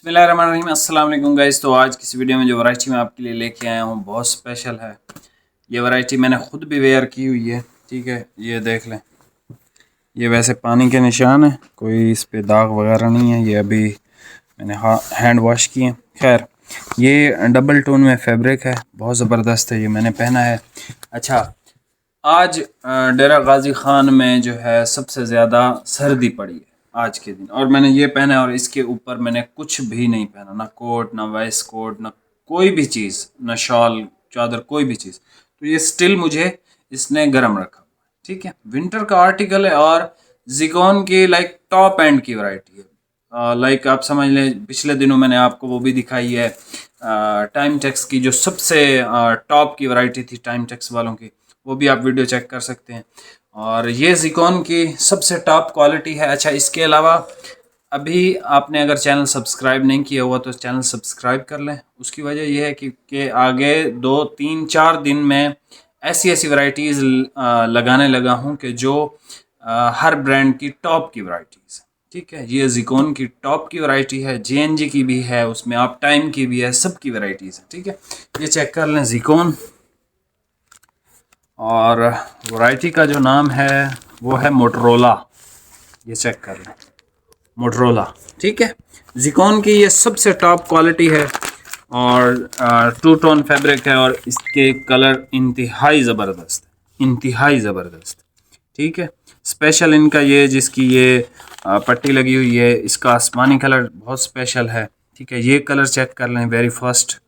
बिस्मिल्लाहिर्रहमानिर्रहीम। अस्सलाम वालेकुम गाइस। तो आज की इस वीडियो में जो वैरायटी मैं आपके लिए लेके आया हूँ बहुत स्पेशल है। ये वैरायटी मैंने खुद भी वेयर की हुई है। ठीक है, ये देख लें। ये वैसे पानी के निशान है, कोई इस पे दाग वगैरह नहीं है। ये अभी मैंने हैंड वॉश किए। खैर, ये डबल टोन में फैब्रिक है, बहुत ज़बरदस्त है। ये मैंने पहना है। अच्छा, आज डेरा गाजी खान में जो है सबसे ज़्यादा सर्दी पड़ी है आज के दिन, और मैंने ये पहना है और इसके ऊपर मैंने कुछ भी नहीं पहना, ना कोट, ना वेस्ट कोट, ना कोई भी चीज़, ना शॉल, चादर, कोई भी चीज़। तो ये स्टिल मुझे इसने गर्म रखा हुआ है। ठीक है, विंटर का आर्टिकल है और जिकॉन की लाइक टॉप एंड की वैरायटी है। लाइक आप समझ लें, पिछले दिनों मैंने आपको वो भी दिखाई है, टाइम टेक्स की जो सबसे टॉप की वैरायटी थी, टाइम टेक्स वालों की। वो भी आप वीडियो चेक कर सकते हैं। और ये जिकॉन की सबसे टॉप क्वालिटी है। अच्छा, इसके अलावा अभी आपने अगर चैनल सब्सक्राइब नहीं किया हुआ तो चैनल सब्सक्राइब कर लें। उसकी वजह यह है कि आगे 2 3 4 दिन में ऐसी ऐसी वैरायटीज़ लगाने लगा हूँ कि जो हर ब्रांड की टॉप की वैरायटीज़। ठीक है, ये जिकॉन की टॉप की वैरायटी है, JNG की भी है, उसमें आप टाइम की भी है, सब की वैरायटीज़ है। ठीक है, ये चेक कर लें जिकॉन। और वैरायटी का जो नाम है वो है मोटरोला। ये चेक कर लें, मोटरोला। ठीक है, जिकॉन की ये सबसे टॉप क्वालिटी है और 2 टोन फैब्रिक है और इसके कलर इंतहाई ज़बरदस्त, इंतहाई ज़बरदस्त। ठीक है, स्पेशल इनका ये जिसकी ये पट्टी लगी हुई है, इसका आसमानी कलर बहुत स्पेशल है। ठीक है, ये कलर चेक कर लें, वेरी फर्स्ट।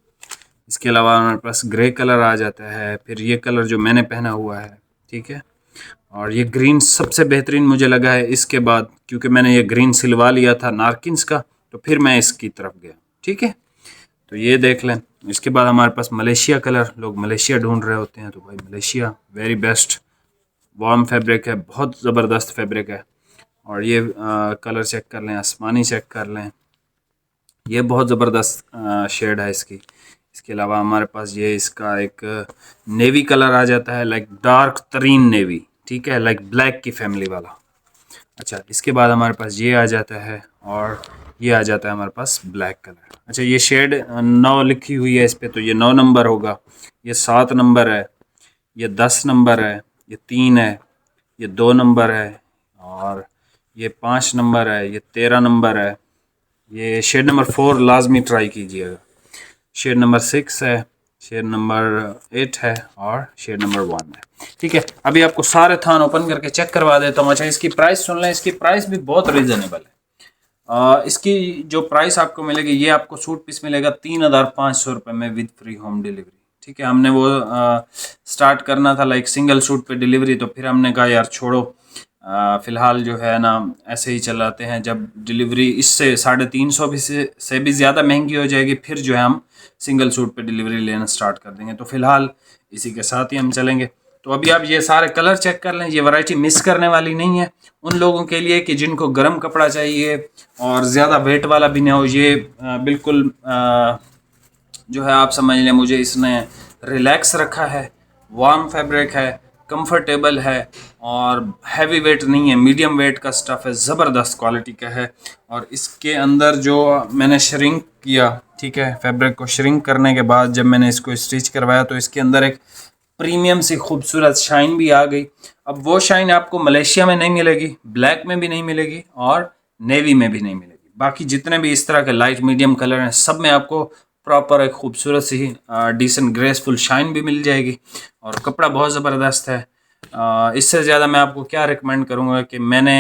इसके अलावा हमारे पास ग्रे कलर आ जाता है, फिर ये कलर जो मैंने पहना हुआ है। ठीक है, और ये ग्रीन सबसे बेहतरीन मुझे लगा है इसके बाद, क्योंकि मैंने ये ग्रीन सिलवा लिया था नारकिन्स का, तो फिर मैं इसकी तरफ गया। ठीक है, तो ये देख लें। इसके बाद हमारे पास मलेशिया कलर, लोग मलेशिया ढूंढ रहे होते हैं, तो भाई Malaysia very best warm fabric है, बहुत ज़बरदस्त फैब्रिक है। और ये कलर चेक कर लें, आसमानी चेक कर लें, ये बहुत ज़बरदस्त शेड है इसकी। इसके अलावा हमारे पास ये इसका एक नेवी कलर आ जाता है, लाइक डार्क तरीन नेवी। ठीक है, लाइक ब्लैक की फैमिली वाला। अच्छा, इसके बाद हमारे पास ये आ जाता है और ये आ जाता है हमारे पास ब्लैक कलर। अच्छा, ये शेड 9 लिखी हुई है इस पर, तो ये 9 नंबर होगा। ये 7 नंबर है, ये 10 नंबर है, ये 3 है, ये 2 नंबर है, और ये 5 नंबर है, ये 13 नंबर है। ये शेड नंबर 4 लाजमी ट्राई कीजिएगा। शेड नंबर 6 है, शेड नंबर 8 है और शेड नंबर 1 है। ठीक है, अभी आपको सारे थान ओपन करके चेक करवा देता हूँ। अच्छा, इसकी प्राइस सुन लें, इसकी प्राइस भी बहुत रीज़नेबल है। इसकी जो प्राइस आपको मिलेगी, ये आपको सूट पीस मिलेगा 3500 रुपये में विद फ्री होम डिलीवरी। ठीक है, हमने वो स्टार्ट करना था लाइक सिंगल सूट पे डिलीवरी, तो फिर हमने कहा यार छोड़ो, फ़िलहाल जो है ना ऐसे ही चलाते हैं। जब डिलीवरी इससे 350 भी से भी ज़्यादा महंगी हो जाएगी, फिर जो है हम सिंगल सूट पे डिलीवरी लेना स्टार्ट कर देंगे। तो फ़िलहाल इसी के साथ ही हम चलेंगे। तो अभी आप ये सारे कलर चेक कर लें। ये वैरायटी मिस करने वाली नहीं है उन लोगों के लिए कि जिनको गर्म कपड़ा चाहिए और ज़्यादा वेट वाला भी ना हो। ये बिल्कुल जो है आप समझ लें, मुझे इसने रिलैक्स रखा है, वार्म फैब्रिक है, कंफर्टेबल है और हैवी वेट नहीं है, मीडियम वेट का स्टफ़ है, ज़बरदस्त क्वालिटी का है। और इसके अंदर जो मैंने श्रिंक किया, ठीक है, फैब्रिक को श्रिंक करने के बाद जब मैंने इसको स्टिच करवाया तो इसके अंदर एक प्रीमियम सी खूबसूरत शाइन भी आ गई। अब वो शाइन आपको मलेशिया में नहीं मिलेगी, ब्लैक में भी नहीं मिलेगी और नेवी में भी नहीं मिलेगी। बाकी जितने भी इस तरह के लाइट मीडियम कलर हैं, सब में आपको प्रॉपर एक खूबसूरत सी डिसेंट ग्रेसफुल शाइन भी मिल जाएगी और कपड़ा बहुत ज़बरदस्त है। इससे ज़्यादा मैं आपको क्या रिकमेंड करूँगा कि मैंने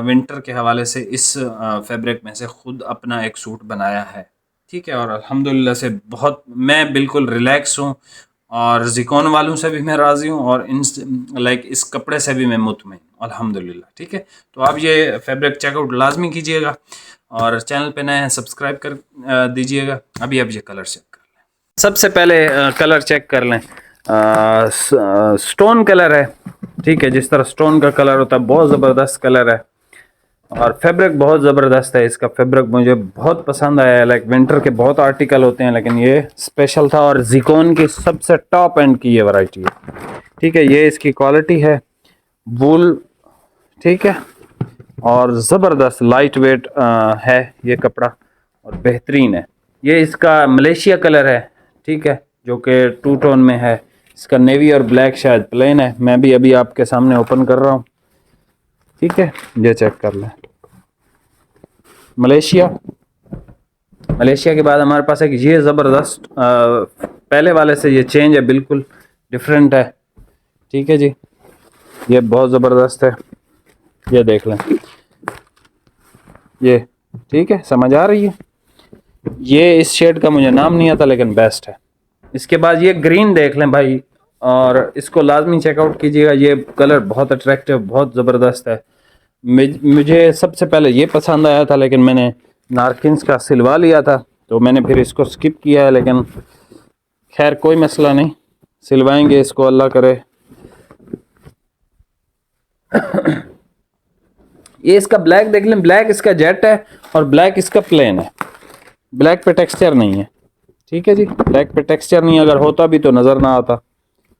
विंटर के हवाले से इस फैब्रिक में से ख़ुद अपना एक सूट बनाया है। ठीक है, और अल्हम्दुलिल्लाह से बहुत मैं बिल्कुल रिलैक्स हूँ और जिकॉन वालों से भी मैं राज़ी हूँ और इन लाइक इस कपड़े से भी मैं मुतमईन अल्हम्दुलिल्लाह। ठीक है, तो आप ये फैब्रिक चेकआउट लाजमी कीजिएगा और चैनल पे नए हैं सब्सक्राइब कर दीजिएगा। अभी आप ये कलर चेक कर लें। सबसे पहले कलर चेक कर लें, स्टोन कलर है। ठीक है, जिस तरह स्टोन का कलर होता है, बहुत ज़बरदस्त कलर है और फैब्रिक बहुत ज़बरदस्त है। इसका फैब्रिक मुझे बहुत पसंद आया है। लाइक विंटर के बहुत आर्टिकल होते हैं लेकिन ये स्पेशल था और जिकॉन की सबसे टॉप एंड की ये वैरायटी है। ठीक है, ये इसकी क्वालिटी है, वूल। ठीक है, और ज़बरदस्त लाइट वेट है ये कपड़ा और बेहतरीन है। ये इसका मलेशिया कलर है, ठीक है, जो कि 2 टोन में है। इसका नेवी और ब्लैक शायद प्लेन है, मैं भी अभी आपके सामने ओपन कर रहा हूँ, ठीक है। ये चेक कर लें। मलेशिया के बाद हमारे पास एक ये ज़बरदस्त, पहले वाले से ये चेंज है, बिल्कुल डिफरेंट है, ठीक है जी। ये बहुत ज़बरदस्त है, ये देख लें, ये ठीक है, समझ आ रही है। ये इस शेड का मुझे नाम नहीं आता लेकिन बेस्ट है। इसके बाद ये ग्रीन देख लें भाई, और इसको लाजमी चेकआउट कीजिएगा। ये कलर बहुत अट्रैक्टिव, बहुत ज़बरदस्त है। मुझे सबसे पहले ये पसंद आया था, लेकिन मैंने नारकिन्स का सिलवा लिया था तो मैंने फिर इसको स्किप किया है, लेकिन खैर कोई मसला नहीं, सिलवाएंगे इसको, अल्लाह करे। ये इसका ब्लैक देख लें, ब्लैक इसका जेट है और ब्लैक इसका प्लेन है, ब्लैक पे टेक्सचर नहीं है, ठीक है जी। ब्लैक पे टेक्सचर नहीं, अगर होता भी तो नज़र ना आता,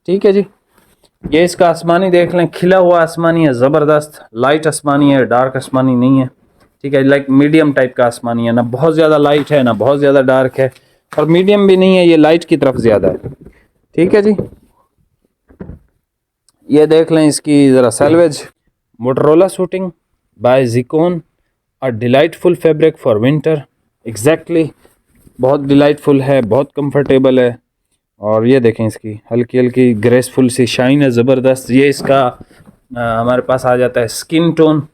ठीक है जी। ये इसका आसमानी देख लें, खिला हुआ आसमानी है, ज़बरदस्त लाइट आसमानी है, डार्क आसमानी नहीं है, ठीक है, लाइक मीडियम टाइप का आसमानी है, ना बहुत ज़्यादा लाइट है ना बहुत ज़्यादा डार्क है, और मीडियम भी नहीं है, ये लाइट की तरफ ज़्यादा है, ठीक है जी। ये देख लें इसकी ज़रा selvage. Motorola shooting by Zikon, a delightful fabric for winter. Exactly, बहुत डिलाइटफुल है, बहुत कंफर्टेबल है। और ये देखें इसकी हल्की हल्की ग्रेसफुल सी शाइन है, ज़बरदस्त। ये इसका हमारे पास आ जाता है स्किन टोन।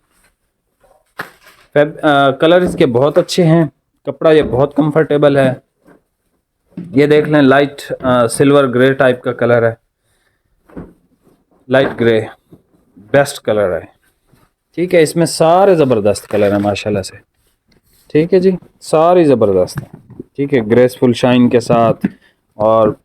कलर इसके बहुत अच्छे हैं, कपड़ा ये बहुत कंफर्टेबल है। ये देख लें, लाइट सिल्वर ग्रे टाइप का कलर है, लाइट ग्रे, बेस्ट कलर है, ठीक है। इसमें सारे ज़बरदस्त कलर हैं माशाल्लाह से, ठीक है जी, सारी ज़बरदस्त है, ठीक है, ग्रेसफुल शाइन के साथ, और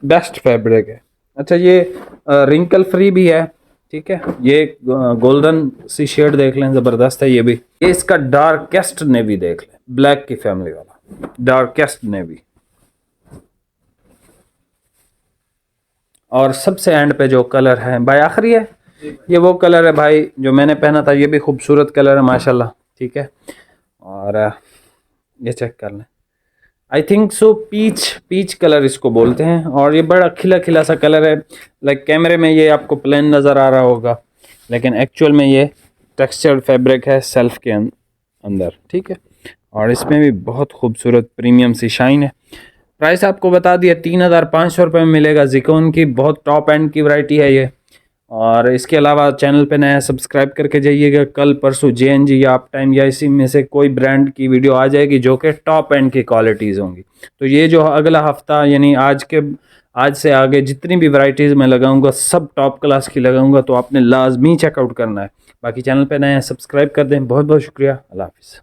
बेस्ट फैब्रिक है। अच्छा, ये रिंकल फ्री भी है, ठीक है। ये गोल्डन सी शेड देख लें, ज़बरदस्त है ये भी। ये इसका डार्केस्ट नेवी देख लें, ब्लैक की फैमिली वाला डार्केस्ट नेवी। और सबसे एंड पे जो कलर है भाई आखिरी है, ये वो कलर है भाई जो मैंने पहना था, ये भी खूबसूरत कलर है माशाल्लाह, ठीक है। और ये चेक कर लें, I think so peach colour इसको बोलते हैं, और ये बड़ा खिला खिला सा कलर है। लाइक कैमरे में ये आपको प्लेन नज़र आ रहा होगा, लेकिन एक्चुअल में ये टेक्सचर्ड फैब्रिक है सेल्फ के अंदर, ठीक है। और इसमें भी बहुत खूबसूरत प्रीमियम सी शाइन है। प्राइस आपको बता दिया, 3500 रुपये में मिलेगा। ज़िकोन की बहुत टॉप एंड की वैरायटी है ये। और इसके अलावा चैनल पे नया सब्सक्राइब करके जाइएगा। कल परसों JNG या अप टाइम या इसी में से कोई ब्रांड की वीडियो आ जाएगी जो कि टॉप एंड की क्वालिटीज़ होंगी। तो ये जो अगला हफ्ता यानी आज से आगे जितनी भी वैरायटीज़ मैं लगाऊंगा सब टॉप क्लास की लगाऊंगा, तो आपने लाजमी चेकआउट करना है। बाकी चैनल पे नया सब्सक्राइब कर दें। बहुत बहुत शुक्रिया। अल्लाह हाफिज़।